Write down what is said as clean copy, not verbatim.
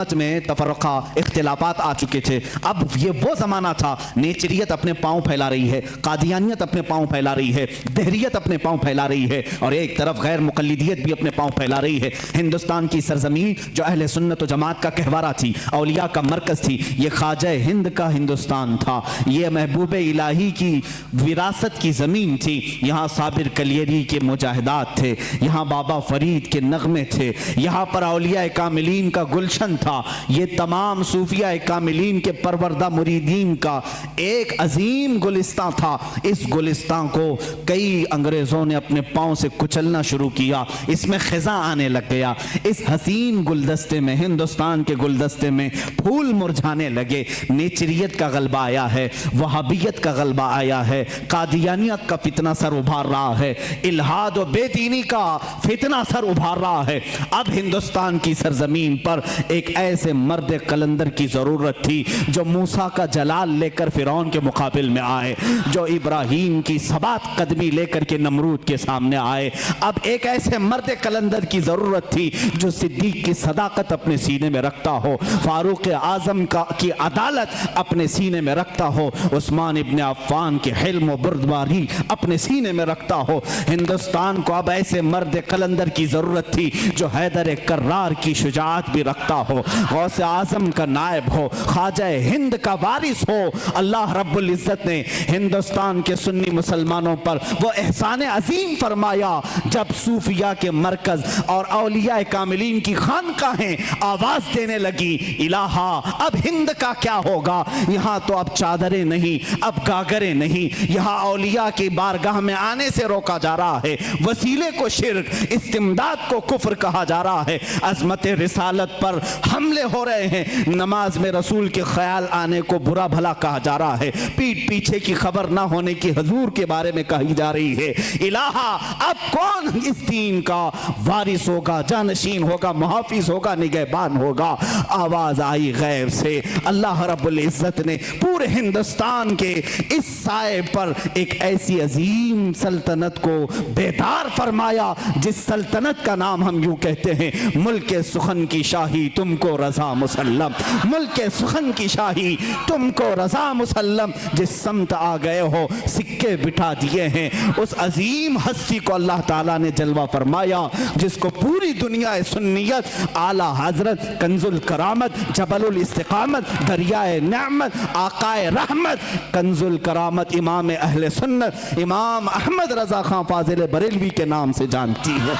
میں تفرقہ اختلافات آ چکے تھے. اب یہ وہ زمانہ تھا نیچریت اپنے پاؤں پھیلا رہی ہے, قادیانیت اپنے پاؤں پھیلا رہی ہے, دہریت اپنے پاؤں پھیلا رہی ہے, اور ایک طرف غیر مقلدیت بھی اپنے پاؤں پھیلا رہی ہے. ہندوستان کی سرزمین جو اہل سنت و جماعت کا گہوارہ تھی, اولیاء کا مرکز تھی, یہ خواجہ ہند کا ہندوستان تھا, یہ محبوب الہی کی وراثت کی زمین تھی. یہاں صابر کلیری کے مجاہدات تھے, یہاں بابا فرید کے نغمے تھے, یہاں پر اولیاء کاملین کا گلشن تھا. یہ تمام صوفیاء کاملین کے پروردہ مریدین کا ایک عظیم گلستان تھا. اس گلستان کو کئی انگریزوں نے اپنے پاؤں سے کچلنا شروع کیا, اس میں خزاں آنے لگ گیا. اس حسین گلدستے میں, ہندوستان کے گلدستے میں پھول مرجھانے لگے. نیچریت کا غلبہ آیا ہے, وہابیت کا غلبہ آیا ہے, قادیانیت کا فتنہ سر ابھار رہا ہے, الہاد و بے دینی کا فتنہ سر ابھار رہا ہے. اب ہندوستان کی سرزمین پر ایک ایسے مرد قلندر کی ضرورت تھی جو موسیٰ کا جلال لے کر فرعون کے مقابل میں آئے, جو ابراہیم کی ثبات قدمی لے کر کے نمرود کے سامنے آئے. اب ایک ایسے مرد قلندر کی ضرورت تھی جو صدیق کی صداقت اپنے سینے میں رکھتا ہو, فاروق اعظم کی عدالت اپنے سینے میں رکھتا ہو, عثمان ابن عفان کے حلم و بردباری اپنے سینے میں رکھتا ہو. ہندوستان کو اب ایسے مرد قلندر کی ضرورت تھی جو حیدر کرار کی شجاعت بھی رکھتا ہو, غوث اعظم کا نائب ہو, خواجہ ہند کا وارث ہو. اللہ رب العزت نے ہندوستان کے سنی مسلمانوں پر وہ احسان عظیم فرمایا جب صوفیاء کے مرکز اور اولیاء کاملین کی خانقاہیں آواز دینے لگی, الہا اب ہند کا کیا ہوگا. یہاں تو اب چادریں نہیں, اب گاگریں نہیں, یہاں اولیاء کی بارگاہ میں آنے سے روکا جا رہا ہے, وسیلے کو شرک, استمداد کو کفر کہا جا رہا ہے, عظمت رسالت پر حملے ہو رہے ہیں, نماز میں رسول کے خیال آنے کو برا بھلا کہا جا رہا ہے, پیٹ پیچھے کی خبر نہ ہونے کی حضور کے بارے میں کہی جا رہی ہے. الہا اب کون اس دین کا وارث ہوگا, جانشین ہوگا, محافظ ہوگا, نگہبان ہوگا. آواز آئی غیب سے, اللہ رب العزت نے پورے ہندوستان کے اس سائے پر ایک ایسی عظیم سلطنت کو بیدار فرمایا جس سلطنت کا نام ہم یوں کہتے ہیں ملک سخن کی شاہی تم کو رضا مسلم. ملک سخن کی شاہی تم کو رضا مسلم, جس سمت آ گئے ہو سکے بٹھا دیے ہیں. اس عظیم ہستی کو اللہ تعالیٰ نے جلوہ فرمایا جس کو پوری دنیا سنیت, اعلیٰ حضرت, کنز الکرامت, جبل الاستقامت, دریائے نعمت, آقائے رحمت, کنز الکرامت, امام اہل سنت, امام احمد رضا خان فاضل بریلوی کے نام سے جانتی ہے.